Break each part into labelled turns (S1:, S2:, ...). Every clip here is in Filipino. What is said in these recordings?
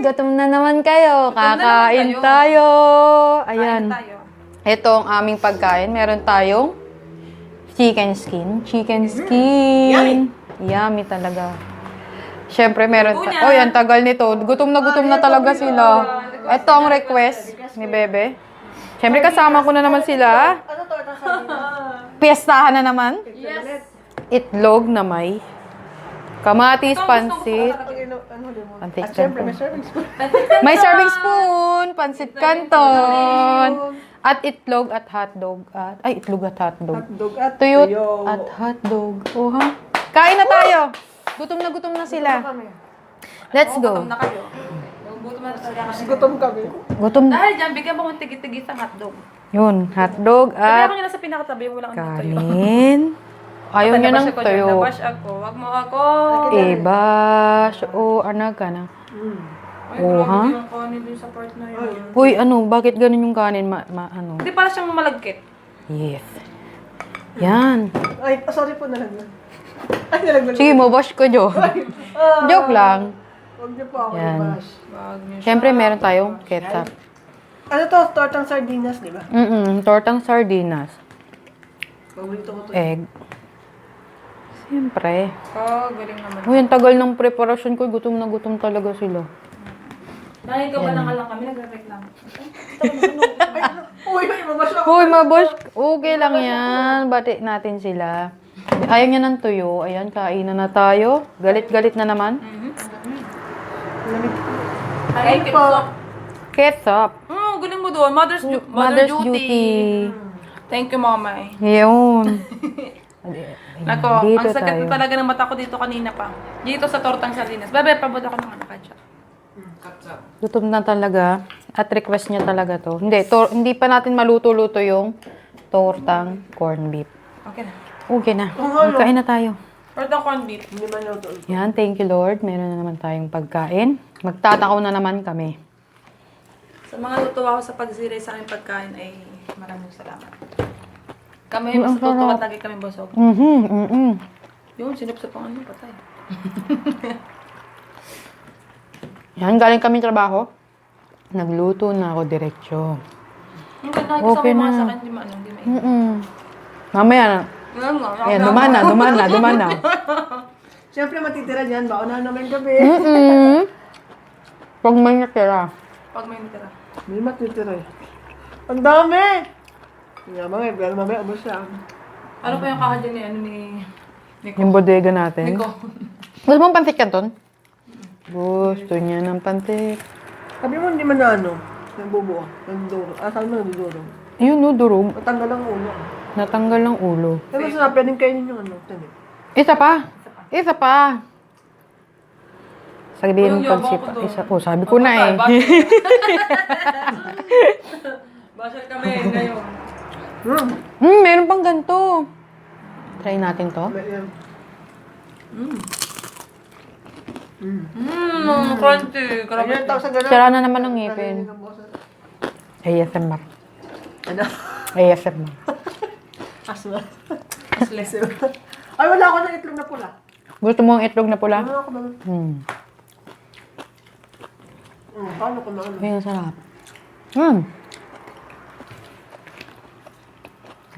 S1: gutom na naman kayo. Kakain tayo. Ayan. Ito ang aming pagkain. Meron tayong chicken skin. Chicken skin. Yummy talaga. Siyempre, meron oh, yan, tagal nito. Gutom na talaga sila. Ito ang request ni Bebe. Siyempre, kasama ko na naman sila. Piestahan na naman.
S2: Yes.
S1: Itlog na may kamatis, pansit. Pansit
S3: Siyempre, may
S1: canton.
S3: serving spoon.
S1: May serving spoon, pansit canton. At itlog at hotdog. Ay, itlog at hotdog.
S3: Hotdog at
S1: Tuyot
S3: tuyo.
S1: at hotdog. Oh, ha? Kain na tayo. Gutom na sila. Let's go.
S2: Gutom na kayo. Gutom na talaga
S3: Mas
S2: kami.
S3: gutom kami.
S1: Gutom.
S2: Dahil dyan, bigyan mo kong tigit-tigit ang hotdog.
S1: Yun, hotdog
S2: Sabi
S1: at
S2: ako nyo na sa pinakatabi, walang ano tayo.
S1: kanin. Ayaw niya ng tuyo.
S2: Nabash ako. Wag mo ako.
S1: Bash. Oh, anak ka na.
S2: Ay,
S1: Oh, ha?
S2: grabe yung kanin dun sa part na yun.
S1: Uy, bakit ganun yung kanin? Ano?
S2: Hindi para siyang malagkit.
S1: Yes. Yan.
S3: Ay, sorry po, nalaglag. Ay, nalaglag.
S1: Sige mo, bash ko, Jo. Joke lang.
S3: Huwag niyo po ako
S1: Yan.
S3: i-bash.
S2: Wag niyo.
S1: Siyempre, meron tayong ketchup.
S3: Ano to? Tortang sardinas, di ba?
S1: Tortang sardinas.
S3: Paborito ko to.
S1: Egg. Siyempre.
S2: Oh, galing naman.
S1: Uy, ang tagal ng preparasyon ko. Gutom na gutom talaga sila.
S2: Dahil ka ba lang kami, nagre-reklamo.
S3: Uy, may mabash ako.
S1: Uy, mabosh. Okay lang yan. Bati natin sila. Ayaw niya ng tuyo. Ayan, kainan na tayo. Galit-galit na naman.
S2: Ay,
S3: po.
S1: Ketchup.
S2: Galing mo doon. Mother's duty. Thank you, mama.
S1: Yun.
S2: Nako,
S1: Dito
S2: ang sakit
S1: tayo.
S2: na talaga ng mata ko dito kanina pa. Dito sa tortang sardinas. Bebe, pabot ako ng katsa.
S1: Gutom na talaga. At request niya talaga to. Hindi pa natin maluto-luto yung tortang corned beef.
S2: Okay na.
S1: Okay na. Magkain na tayo.
S2: Tortang corned beef.
S3: Hindi man yung to.
S1: Yan, thank you Lord. Meron na naman tayong pagkain. Magtatakaw na naman kami.
S2: Sa mga tutuwa ko sa pagsiray sa aming pagkain ay maraming salamat. Kami mas tutuwa at lagi kami busog. Yun, sinupsop ang ano, patay.
S1: Yan, galing kami trabaho. Nagluto na ako diretsyo.
S2: Yung ganda,
S1: Okay
S2: kasama mga
S1: na.
S2: sa akin, di maano, di mainit.
S1: Mamaya na.
S2: Yan nga.
S1: Ayan, duman na.
S3: Siyempre, matitira dyan. Baon na naman gabi.
S1: Pag may natira.
S2: Pag may natira.
S3: May matitira eh. Ang dami! Nga mga eh, pero mamaya ubos lang.
S2: Ano pa yung kakadyan ni, ano ni Nico?
S1: Yung bodega natin.
S2: Nico.
S1: Gusto mo ng pansit canton? Gusto niya ng pansit.
S3: Sabi mo hindi man na ano, nagbubuo, nagduro. Saan mo nagduro?
S1: Yun, no, durog.
S3: Matanggal ang ulo.
S1: Natanggal ng ulo.
S3: Pero sa pwedeng kainin yung ano, tanim.
S1: Isa pa. Sabihin mo
S2: Yung
S1: pansit
S2: yabang
S1: pa.
S2: ko
S1: Isa
S2: doon.
S1: po, sabi ko na eh.
S2: Basher kami ngayon.
S1: Meron pang ganito. Try natin to.
S2: Crunchy. Grabe.
S3: Ayun, tawag sa ganun.
S1: Sira na naman ang ngipin. ASMR.
S3: Ano?
S1: ASMR.
S3: Asma.
S2: Asles.
S3: Ay, wala ako ng itlog na pula.
S1: Gusto mo ang itlog na pula?
S3: Wala ako ng... Paano ko na ano?
S1: Ayun, sarap.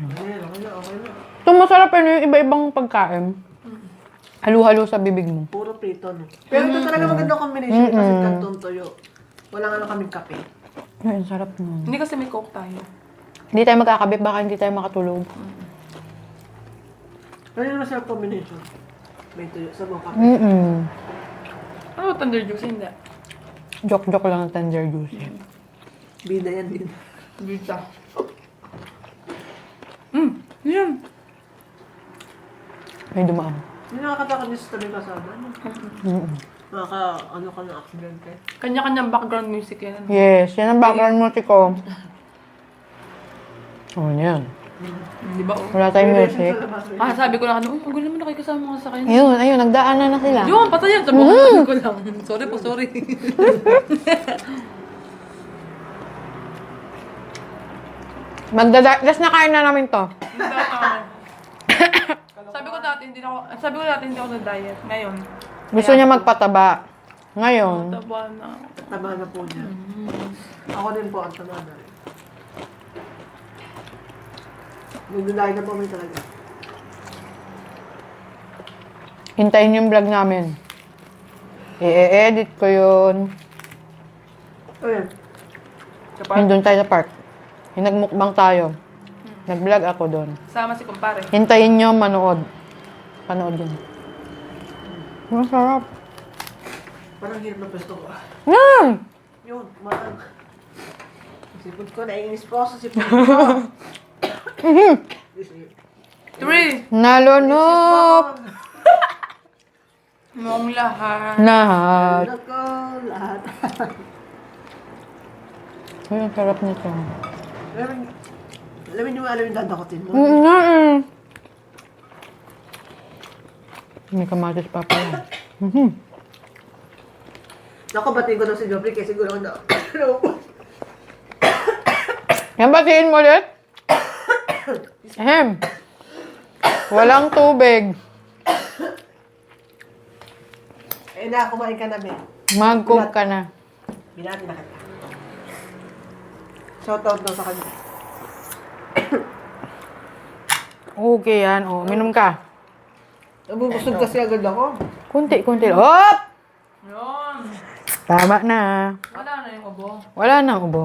S3: Okay na.
S1: Ito masarap yun yung iba-ibang pagkain. Halo-halo sa bibig mo.
S3: Puro prito, no? Pero ito talaga maganda combination kasi kanton toyo. Wala nga lang kaming kape.
S1: Ayun, sarap nun.
S2: Hindi kasi may coke tayo.
S1: Hindi tayo magkakabit, baka hindi tayo makatulog.
S3: Ano yung masarap combination? May tuyo sa mga kape.
S2: Ano, thunder juice? Hindi.
S1: Joke-joke lang ng tender juice.
S3: Bida yan din.
S2: Bita. Yan.
S1: May dumaan.
S3: Hindi nakakatakot niya sa tabi kasama. Ano ka ng aksidente.
S2: Kanya-kanyang background music yan.
S1: Yes, yan ang background music ko. Oh, yan.
S2: Di ba? Oh?
S1: Wala tayong music.
S2: Sabi ko lang, ang gulo naman nakikasama ka sa kanya.
S1: Ayun, nagdaanan na sila.
S2: Yun, patay yan. Sabi ko lang. Sorry po, sorry.
S1: Magdadalas na kain na namin to.
S2: Sabi ko dati hindi ako na-diet. Ngayon.
S1: Gusto niya magpataba. Ngayon,
S2: Taba na.
S3: Tama na po niya. Ako din po ang tama na. Nagdalayan na po may talaga.
S1: hintayin yung vlog namin. I-edit ko yun.
S3: Ayun.
S1: Yung doon tayo sa park. Yung nagmukbang tayo. Nag-vlog ako doon.
S2: Sama si kumpare.
S1: Hintayin nyo manood. Panood yun. Masarap.
S3: Parang hirap na pwesto ko. Yun, mahal. Sipod ko, naiinis po ako sa sipod ko.
S2: Three!
S1: Nalunok!
S2: Mong lahat.
S1: Lahat.
S3: Ano ko, lahat.
S1: Ay, ang sarap nito.
S3: Alam niyo, alam yung dadakotin mo.
S1: Nga eh. May kamatis pa pala.
S3: Naku, batiin ko daw si Joffrey kasi siguro na.
S1: Yan, batiin mo ulit? Ahem. Walang tubig.
S3: Eh na, kumain ka na, Ben.
S1: Mag-cook ka na.
S3: Binati na kita. Shoutout daw sa kanya.
S1: Okay yan. O, minum ka.
S3: Nabubusog kasi agad ako.
S1: Kunti. Hop!
S2: Yun.
S1: Tama na.
S2: Wala na yung ubo.
S1: Wala nang ubo.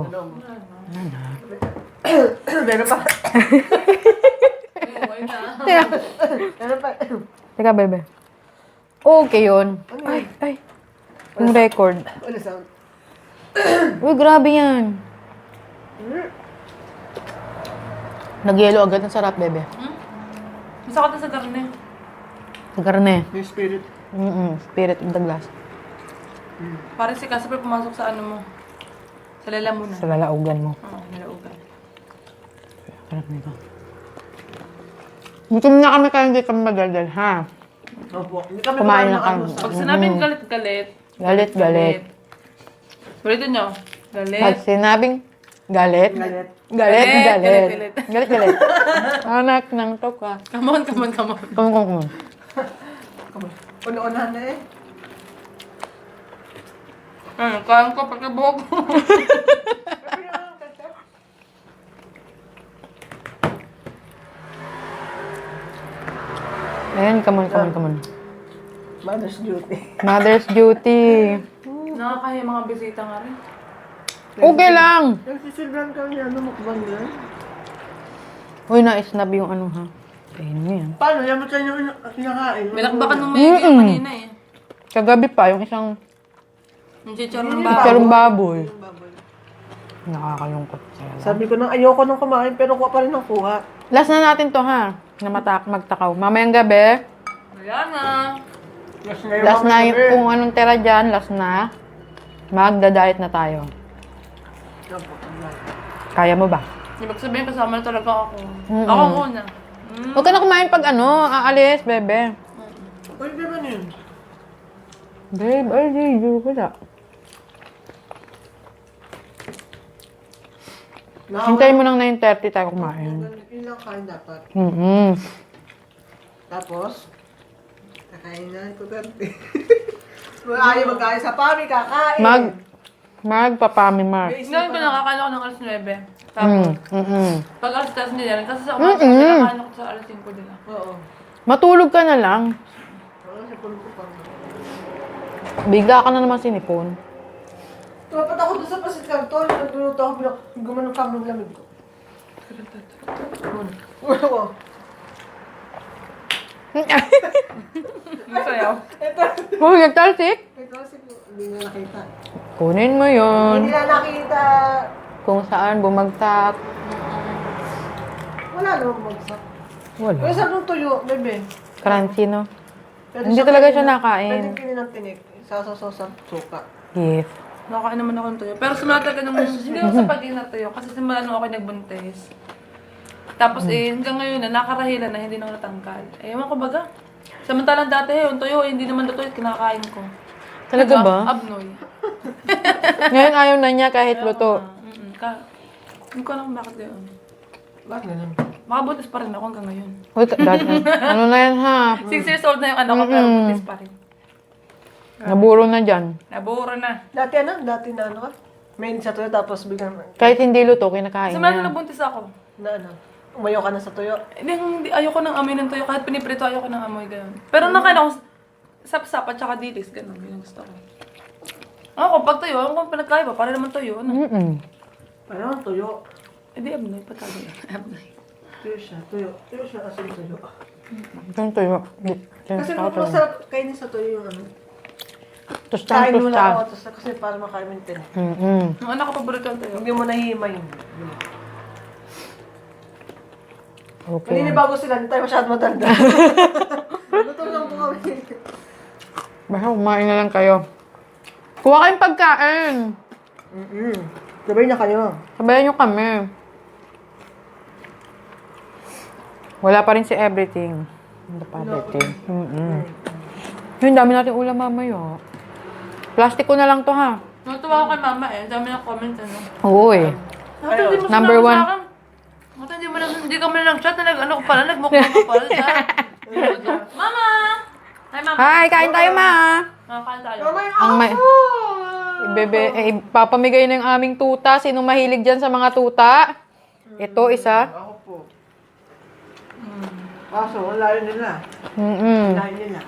S3: Meron pa.
S2: Uy na.
S3: Meron pa.
S1: Teka, bebe. Okay yun. Ay. Yung record.
S3: Ano sound?
S1: Uy, grabe yan. Nag-yelo agad. Ang sarap, bebe.
S2: Masakot na sa garne.
S1: Sa karne.
S3: Yung spirit.
S1: Spirit of the glass.
S2: Parang si Casper pumasok sa ano mo. Sa lalamunan.
S1: Sa lalaugan mo.
S2: Oo, nilaugan.
S1: Sarap nito. Gutom na kami kaya hindi kami madaldal, ha?
S3: Opo. Hindi kami
S1: Kumain
S3: kumain
S1: na
S3: ng
S1: kami.
S3: almusal.
S2: Pag sinabing galit-galit.
S1: Galit.
S2: Ulitin nyo. Galit.
S1: Pag sinabing galit.
S3: Galit.
S2: Galit.
S1: Galit. Anak ng toka.
S2: Come on.
S1: Come.
S3: Una-unahan na eh.
S2: Kaya ko pagkabuhok.
S1: Ayan, come on.
S3: Mother's duty.
S1: Mother's duty.
S2: Nakakaya mga bisita nga rin.
S1: Okay lang.
S3: Nagsisilbran ka niya, ano mukbang yan?
S1: Uy, na-snap yung ano, ha? Ayun mo yan.
S3: Paano? Yan mo tayo yung kinakain.
S2: May lakbakan nung may kanina eh.
S1: Kagabi pa, yung isang
S2: Yung chichar ng bago.
S1: charong baboy. Nakakalungkot.
S3: Sabi ko nang ayoko nang kumain, pero kuha pa rin ang kuha.
S1: Last na natin to, ha? Na magtakaw. Mamayang gabi,
S2: Ayan na.
S1: last na yung kung anong tira dyan, last na. Magda-diet na tayo. Kaya mo ba?
S2: Ibig sabihin kasama na talaga ako. Ako muna.
S1: Huwag ka na kumain pag aalis, bebe.
S3: Uy, di ba yun?
S1: Babe, ay, di ko na. Hintayin mo ng 9:30 tayo kumain.
S3: Yun lang kain dapat. Tapos, kakain na ito 30. Wala ayaw magkain sa pami, kakain.
S1: Magpapami mark.
S2: Ngayon ko nakakain ako ng alas 9. Tapos, pag alas 10 nila, kasi sa umaga, nakakain ako sa alas 5 nila.
S3: Oo.
S1: Matulog ka na lang.
S3: Oo, sa pulo ko pa.
S1: Bigla ka na naman sinipon.
S3: Tumapat ako doon sa pasit kanton. Nagluto ako, gumanong kami ng lamig ko. Oo.
S2: Masayaw.
S1: Uy, nagtalsik?
S3: Ito kasi hindi na nakita.
S1: Kunin mo yon.
S3: Hindi na nakita.
S1: Kung saan bumagtak.
S3: Wala namang magsak.
S1: Wala.
S3: Pero sa nung tuyo, bebe.
S1: Crunchy, no?
S3: Pwede
S1: Hindi
S3: siya
S1: talaga
S3: kainin
S1: siya
S3: ng-
S1: nakain.
S3: Pwede kinin ng tinik. Sasaw sa suka.
S1: Yes.
S2: Nakakain naman ako ng tuyo. Pero simula talaga nung, hindi ako sa pagkain ng tuyo. Kasi simula nung ako nagbuntis. Tapos hanggang ngayon na, nakarahilan na hindi na ako natangkal. Ewan ko baga. Samantalang dati yung tuyo, hindi naman totoo, kinakain ko.
S1: Talaga
S2: Diba?
S1: ba?
S2: Abnoy.
S1: Ngayon ayaw na niya kahit luto.
S2: Hindi ko alam kung bakit yun.
S3: Bakit ganun?
S2: Makabuntis pa rin ako hanggang ngayon.
S1: Uy, ano na yan, ha?
S2: 6 years old na yung anak ko, pero buntis pa rin.
S1: Naburo na dyan.
S2: Naburo na.
S3: Dati na ano ka? Main sa tuyo tapos biglang
S1: Kahit hindi luto, kinakain
S2: Simula na
S1: niya.
S2: nabuntis ako.
S3: na ano. Umayo ka na sa tuyo.
S2: Hindi, ayoko ng amoy ng tuyo. Kahit piniprito, ayoko ng amoy ganun. Pero nakain ako sap-sap at saka dilis. Ganun, yun ang gusto ko. Ako, pag tuyo, ako pinagkaiba, para naman tuyo. Ano?
S3: Parang tuyo.
S2: Hindi, abnoy, patago yan. Abnoy.
S3: Tuyo siya, tuyo. Tuyo siya kasi tuyo.
S1: Yung tuyo.
S3: Kasi masarap kainin sa tuyo yung ano.
S1: Tostang
S3: Kain mo
S1: tosta.
S3: lang ako kasi para makain
S2: Ang anak ko, paborito ang tuyo.
S3: Hindi mo nahihima yun.
S1: Okay.
S3: Maninibago sila, hindi tayo masyado matanda. Gutom lang po kami.
S1: Basta kumain na lang kayo. Kuha kayong pagkain.
S3: Sabay na kayo.
S1: Sabayan nyo kami. Wala pa rin si everything. Wala pa everything. Yun, dami natin ulam mamaya. Plastic ko na lang to ha.
S2: Natuwa ako kay mama eh. Dami ng comment ano.
S1: Oo eh.
S2: Ate, hindi mo
S1: Number
S2: sinabi
S1: one.
S2: sa akin. Ate, hindi ka man nag-chat na ano ko pala, nagmukha ka pala. Mama! Hi, mama.
S1: Hi, kain tayo ma.
S2: Kain tayo.
S1: Ang may... Bebe, ipapamigay na yung aming tuta. Sino mahilig dyan sa mga tuta? Ito, isa.
S3: Ako po. Kaso, ang layo nila. Layo nila.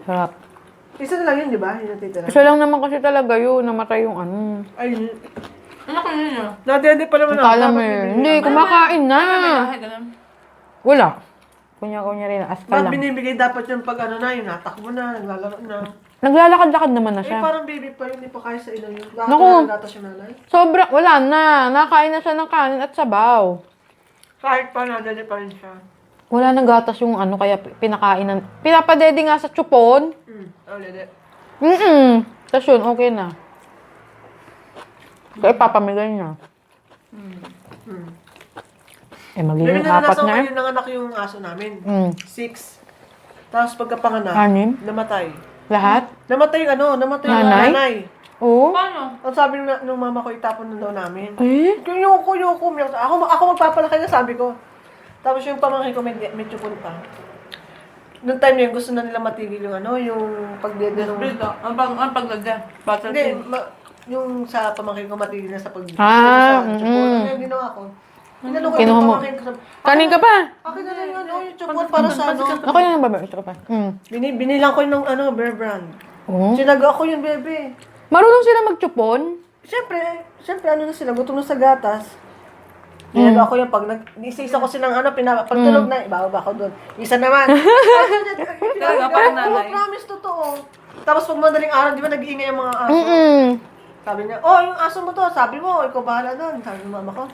S1: Sarap.
S3: Isa na lang yun, di ba? Yung natitira.
S1: Isa lang naman kasi talaga yun. Namatay yung ano.
S3: Ay,
S2: Ano ko yun yun?
S3: natindi pa naman
S1: Akala mo eh. Hindi, kumakain na.
S2: Ay, ganun.
S1: Wala. Kunya-kunya rin. Aska
S3: Ba't
S1: lang.
S3: binibigay dapat yung pag ano na, yung natakbo na, naglalaro na.
S1: Naglalakad-lakad naman na
S3: Eh,
S1: siya.
S3: parang baby pa yun, hindi pa kaya sa ino yun.
S1: Naku.
S3: Gatas yung nanay.
S1: Sobra, wala na. Nakain na siya ng kanin at sabaw.
S3: Kahit pa, nadali pa rin siya.
S1: Wala nang gatas yung ano, kaya pinakain ng... Pinapadede nga sa chupon.
S3: Ulit.
S1: Tapos yun, okay na. So, ipapamigay niya. Eh, magiging apat na eh.
S3: Ngayon nanganak yung aso namin. 6.
S1: Mm.
S3: Tapos pagkapanganak,
S1: 6?
S3: namatay.
S1: Lahat?
S3: Namatay yung ano, namatay yung
S1: Nanay?
S3: nanay.
S1: Oo.
S2: Paano?
S3: Ang sabi nung mama ko, itapon na daw namin.
S1: Eh?
S3: Yoko. Ako magpapalaki na, sabi ko. Tapos yung pamangkin ko, may tsupon pa. Noong time yun, gusto na nila matigil yung ano, yung pagdede ng...
S2: Dito, ang paglagyan. Butter
S3: Hindi,
S2: cream.
S3: yung sa pamangkin ko matigil na sa pag...
S1: Ah,
S3: sa tsupon. Kaya ginawa ko. Inano ko
S1: Kinuha
S3: yung
S1: mo.
S3: pamangkin ko.
S1: Kanin ka pa?
S3: Akin na lang yun, yung tsupon para sa ano.
S1: Ako yung baba. Ito ka pa.
S3: Binilang ko yung ano, Bear Brand.
S1: Oo.
S3: Sinaga ko yung bebe.
S1: Marunong sila magchupon?
S3: Siyempre, ano na sila, gutom na sa gatas. Sinaga ko yung pag isa-isa ko silang ano, pagtulog na, ibababa ko doon. Isa naman.
S2: Talaga, parang nanay.
S3: Promise, totoo. Tapos pag madaling araw, di ba nag-iingay ang mga aso? Sabi niya, oh, yung aso mo to, sabi mo, ikaw bahala doon. Sabi ng mama ko.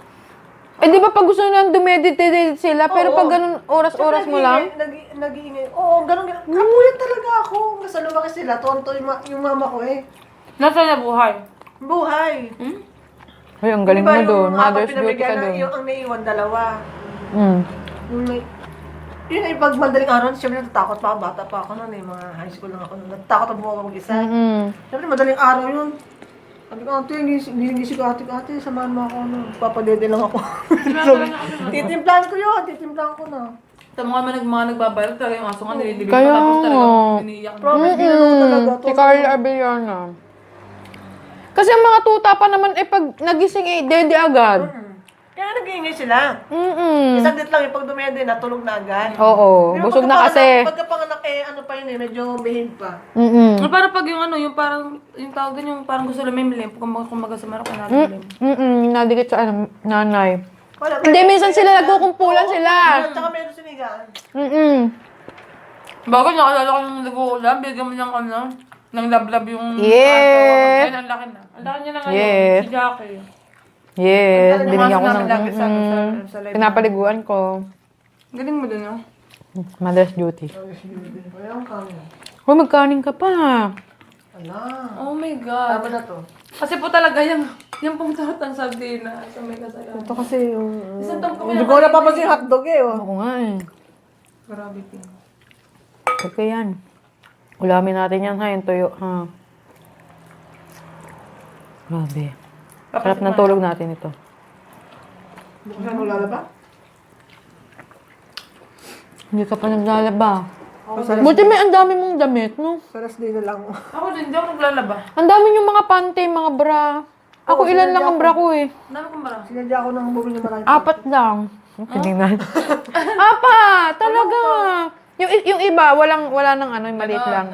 S1: Eh, di ba pag gusto nila dumeditate sila, pero
S3: Oo.
S1: pag ganun oras-oras mo lang?
S3: Nag-iingay. Oo, ganun. Kapuyan talaga ako. Nasa lumaki sila, tonto yung mama ko eh.
S2: Nasa na buhay?
S3: Buhay.
S1: Ay, ang galing
S3: Diba
S1: mo doon.
S3: yung apat
S1: Mother's duty
S3: pinamigay
S1: ka
S3: na,
S1: doon.
S3: yung ang naiwan, dalawa.
S1: Mm.
S3: Yun ay pag madaling araw, siyempre natatakot pa ako, bata pa ako noon eh, mga high school lang ako noon. Natatakot ako buka mag-isa. Siyempre madaling araw yun. Sabi ko, ate, hindi si ate, samahan mo ako, ano, papadede lang ako. Titimplahan ko yun, titimplahan ko na.
S2: Sa mga nagbabayad talaga yung aso nga nililibig pa.
S1: Kaya
S2: Tapos talaga
S1: nga.
S2: iniiyak na.
S3: Promise, ginagawa talaga.
S1: Si Carla Abellana. Kasi ang mga tuta pa naman, pag nagising dede agad.
S3: Kaya nag-iingay sila. Isang dit lang, pag dumede, natulog na agad.
S1: Oo,
S3: Di ba
S1: busog na kasi.
S3: Pagkapanganak ano pa yun eh, medyo behave pa.
S2: Parang pag yung ano, yung parang, yung tawag din yung parang gusto lumimlim. Kung magasama ako nalimlim.
S1: Nadikit sa nanay.
S3: Wala,
S1: Hindi, minsan sila nagkukumpulan sila.
S3: Tsaka meron sinigaan.
S2: Bakit nakalala ko yung nag-uulam, bigyan mo ng ano, ng lablab yung...
S1: Yes.
S2: Ayun, ang laki na. Ang laki niya na ngayon,
S1: Yes.
S2: si Jackie.
S1: Yes,
S2: Yung
S1: binigyan ko
S2: aso
S1: ng...
S2: namin lagi sa live.
S1: Pinapaliguan ko.
S2: Galing mo dun, no?
S1: Mother's duty.
S3: Ayan kami.
S1: Oh, magkanin ka pa.
S3: Ala.
S2: Oh my God.
S3: Tama na to.
S2: Kasi po talaga yung pong tortang sardina sa may kasalan.
S3: Ito kasi yung...
S2: Isang tong ko
S3: Hindi ko napapansin yung hotdog eh. Oh.
S1: Oo nga eh.
S2: Grabe po.
S1: Okay yan. Ulamin natin yan ha, yung tuyo ha. Grabe. Sarap ng tulog natin ito.
S3: Hindi ko siya naglalaba.
S1: Hindi ka pa naglalaba. Buti may ang dami mong damit, no?
S3: Sa rest day na lang.
S2: Ako din, hindi ako naglalaba.
S1: Ang dami yung mga panty, mga bra. Ako ilan lang ang bra ko eh.
S2: Ang dami kong bara.
S3: Sinadya ako ng bumili ng marami.
S1: 4 lang. Hindi na. 4! Talaga! Yung iba, wala nang ano, yung maliit lang.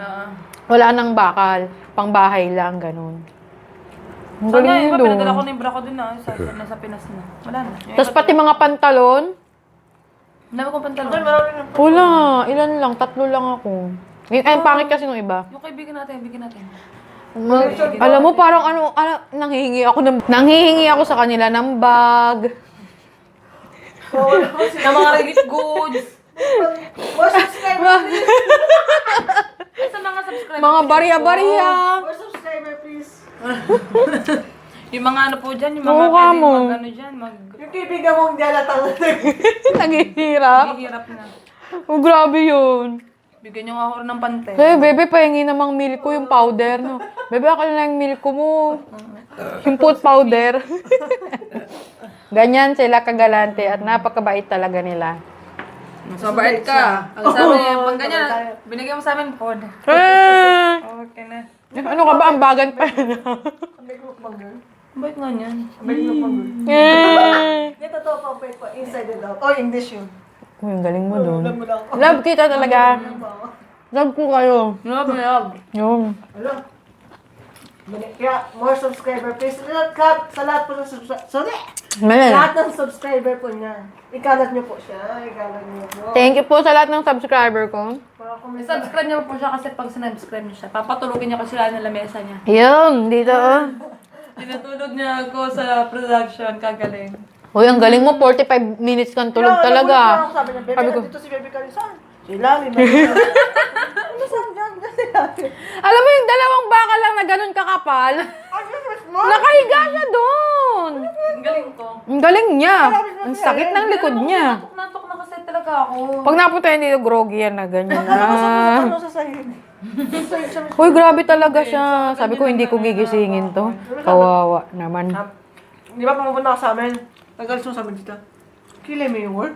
S1: Wala nang bakal. Pangbahay lang, ganun. Ang
S2: Sana
S1: galing
S2: yung iba,
S1: doon.
S2: pinadala ko na yung bra ko din na. Nasa Pinas na. Wala na. Yung
S1: Tapos
S2: iba,
S1: pati mga pantalon,
S2: ang dami kong pantalon.
S1: wala. Ilan lang, 3 lang ako. Ang pangit kasi nung iba.
S2: Yung kaibigan natin, bigyan natin.
S1: Alam mo, parang nanghihingi ako sa kanila ng bag.
S2: Na mga relief goods.
S3: More subscriber, please.
S2: Ay, sa mga subscribers.
S1: Mga barya-barya.
S3: More subscriber, please.
S2: Yung mga ano po dyan, yung mga
S1: Oo,
S2: pwedeng
S1: mo.
S2: mag ano dyan,
S3: Yung kaibigan mong di alatang
S1: Naghihirap.
S2: maghihirap na.
S1: Oh, grabe yun.
S2: Bigyan nyo nga ako ng pante.
S1: Bebe, pahingi namang milk ko, yung powder, no? Bebe, ako na yung milk ko mo. Yung food powder. Ganyan sila kagalante at napakabait talaga nila.
S2: Mabait ka. Ang sabi niya, pag ganyan, binigyan mo sa amin phone. Okay na.
S1: Ano ka ba? Ang bagan pa yun.
S3: May mukbang girl.
S2: Bait nga niyan.
S3: May mukbang girl.
S1: Eh.
S3: Yung totoo pa pa inside and out. Oh, English yun.
S1: Uy, ang galing mo doon.
S3: Alam mo lang ako.
S1: Love kita talaga. Love ko kayo.
S2: Love, love.
S1: Yung.
S3: Alam. Kaya, more subscriber, please. Sa lahat po ng subscriber. Lahat ng subscriber po niya. Ikalat niyo po siya. Ikalat niyo po.
S1: Thank you po sa lahat ng subscriber ko.
S3: Para kung may
S2: Subscribe niyo po siya kasi pag sinubscribe niyo siya, papatulogin niya ko sila ng lamesa niya.
S1: Yun, dito oh.
S2: Tinutulog niya ako sa production, kagaling.
S1: Uy, ang galing mo. 45 minutes kang tulog talaga.
S3: Sabi niya,
S1: Sabi
S3: Bebe,
S1: ko,
S3: dito si Bebe Kalisan. Si Lali, ano saan dyan? Si Lali.
S1: alam mo yung dalawang baka lang na ganun kakapal?
S3: Ano mo?
S1: Nakahiga siya doon.
S2: Ang galing ko.
S1: Ang galing niya. Ang sakit ng likod niya.
S2: Natok na kasi talaga ako.
S1: Pag napunta yun dito, groggy yan na ganyan na.
S3: Ano sa sahig?
S1: Uy, grabe talaga siya. Sabi ko, hindi ko gigisingin to. Kawawa naman.
S3: Di ba pumupunta ka sa amin? Nagalis mo sa amin dito. Kilay mo yung work?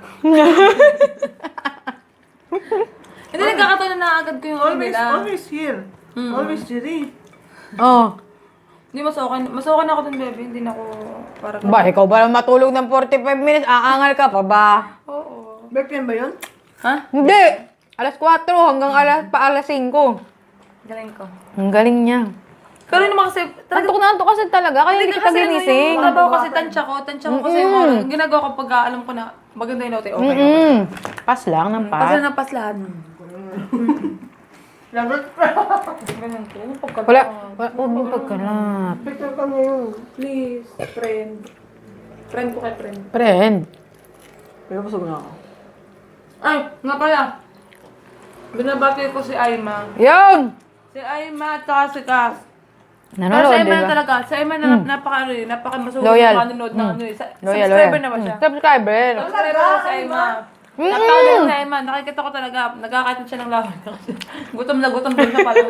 S2: Hindi nagkakataon na agad ko yung ano
S3: Always,
S2: nila.
S3: always here. Always here.
S1: Oh.
S2: Hindi masukan ako dun, baby. Hindi na ako para
S1: Ba, ikaw ba lang matulog ng 45 minutes? Aangal ka pa ba?
S2: Oo.
S3: Birthday ba yun?
S2: Ha?
S1: Hindi. Alas 4 hanggang alas 5.
S2: Galing ko.
S1: Ang galing niya.
S2: Pero yun naman kasi,
S1: Antok na antok kasi talaga, kaya hindi kita ginising.
S2: trabaho kasi tansya ko kasi yung oras. Ginagawa ko pag alam ko na maganda yung note, okay.
S1: Pas lang ng
S2: Kasi
S1: pas.
S2: napas lahat.
S3: Lagot
S2: Ganun ko. Pagka-
S1: Wala, huwag mo pagkalat.
S3: Picture ka ngayon.
S2: Please, friend. Friend ko kay friend.
S1: Friend.
S3: Pero busog na ako.
S2: Ay, nga pala. Binabati ko si Aima.
S1: Yun!
S2: Si Aima at saka si Cass. Pero
S1: Nanonood,
S2: si Aima
S1: di
S2: na
S1: ba?
S2: talaga. Si Aima na napaka-masulit
S1: Loyal.
S2: na manonood ng ano eh.
S1: Loyal,
S2: Subscriber
S1: loyal.
S2: na ba siya?
S1: Subscriber.
S2: Subscriber na si Aima. Napakagaling si Aima. Nakikita ko talaga. Nagkakatin siya ng lawan. Gutom na siya pala.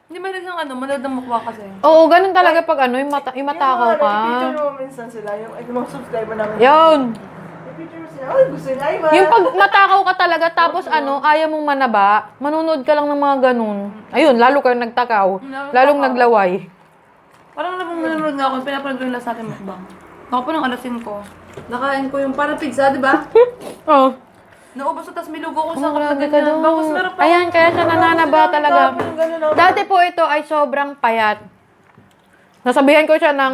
S2: Hindi ba naging manood ng mukha kasi.
S1: Oo, ganun talaga pag yung matakaw ka.
S3: I-picture mo minsan sila. Yung mga subscriber namin.
S1: Yun.
S3: I-picture mo sila. Ay, gusto nila. Ay, ma.
S1: Yung pag matakaw ka talaga, tapos ayaw mong manaba, manonood ka lang ng mga ganun. Ayun, lalo kang nagtakaw. Lalong naglaway.
S2: Parang nanonood nga ako. Pinapanood ko yung last natin mukbang. Ako po nang alasin ko. Nakain ko yung parang pizza, di ba?
S1: Oh.
S2: Naubos ko, tapos milugo ko sa
S1: Grabe ka
S2: ganyan.
S1: doon.
S2: Bakos meron pa.
S1: Ayan, kaya siya nananaba talaga.
S3: Ganun,
S1: Dati po ito ay sobrang payat. Nasabihan ko siya ng,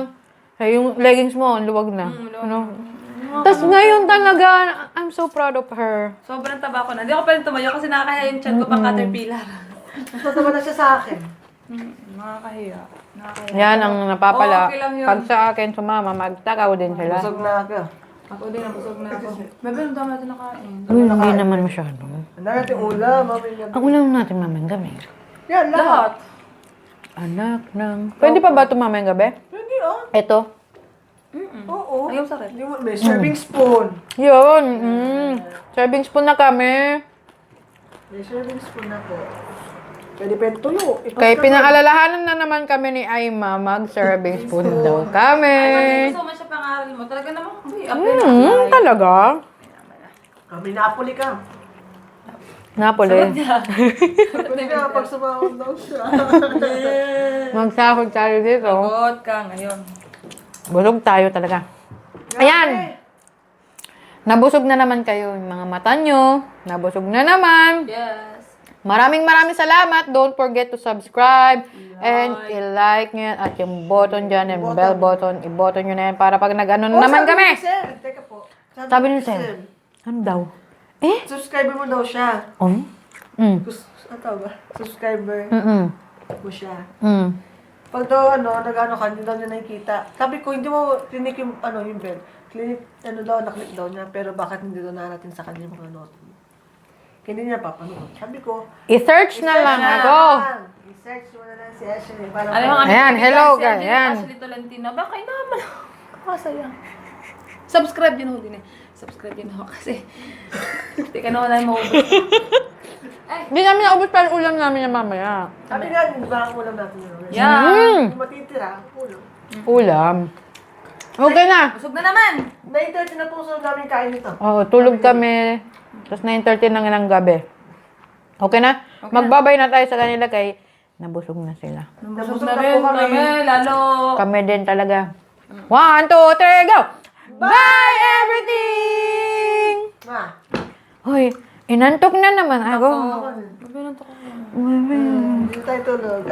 S1: "Hey, yung leggings mo, ang luwag na." Ano? Tapos ngayon talaga, I'm so proud of her.
S2: Sobrang taba ko na. Hindi ako pwedeng tumayo kasi nakakaya yung chan ko pang caterpillar.
S3: Mas mataba na siya sa akin.
S2: Nakakahiya.
S1: Yan ang napapala.
S2: Okay lang yun.
S1: Pag sa akin sumama, magtakaw din sila.
S3: Busog na ako.
S2: Ako din, nabusog na ako. Bebe, ang dami natin nakain.
S1: Uy, hindi naman masyado.
S3: Ang dami natin ulam.
S1: Ang ulam natin mamayang gabi.
S3: Yan, lahat.
S2: Lahat.
S1: Anak ng... Pwede pa ba ito mamayang gabi?
S3: Hindi, oh.
S1: Ito.
S3: Oo.
S2: Ayaw sa rin.
S3: Hindi mo, may serving spoon.
S1: Yun. Serving spoon na kami.
S3: May serving spoon na po. Pwede pa yung tuyo.
S1: Kaya pinaalalahanan na naman kami ni Aima, mag-serving spoon daw kami.
S2: Gusto mo siya pangaral mo. Talaga naman, uy, apply na.
S1: Talaga?
S3: Kami Napoli ka.
S1: Napoli.
S3: Pwede nga pag sumahod daw siya.
S1: Magsahod tayo dito.
S2: Sagot ka ngayon.
S1: Busog tayo talaga. Ayan! Nabusog na naman kayo yung mga mata nyo. Nabusog na naman.
S2: Yes.
S1: Maraming salamat. Don't forget to subscribe. And i-like nyo yan. At yung button dyan, yung bell button, i-button nyo na yan para pag nag-ano naman kami.
S3: Teka po.
S1: Sabi ni Sir. Ano daw? Eh?
S3: Subscriber mo daw siya.
S1: Oh?
S3: Ano tawag ba? Subscriber mo siya. Pag daw, nag-ano ka, hindi daw niya nakikita. Sabi ko, hindi mo clinic yung, yung bell. Clinic, naklik daw niya, pero bakit hindi daw narating sa kanya yung mga note? Hindi niya papanood. Sabi ko,
S1: I-search na lang ako.
S3: I-search mo na lang si Ashley. Para
S2: Ano yung
S1: Ayan, hello guys. Ayan.
S2: Ashley Tolentino. Baka naman. Kakasaya. Subscribe din ako din eh. Subscribe din ako kasi. Hindi ka naman namin maubos.
S1: Hindi namin naubos pa yung ulam namin na mamaya.
S3: Sabi nga, di ba ang ulam natin yun?
S2: Yeah.
S3: Kung matitira, ulam.
S1: Ulam. Okay na.
S2: Busog na naman.
S3: 9:30 na po sa namin kain ito.
S1: Oh, tulog kami. Tapos 9:30 na ng gabi. Okay na? Magbabay na tayo sa kanila kay nabusog na sila.
S2: Busog na rin kami. Lalo.
S1: Kami din talaga. 1, 2, 3, go! Bye, everything!
S3: Ma.
S1: Hoy, inantok na naman ako.
S2: Mabilang to ko.
S3: Hindi tayo tulog.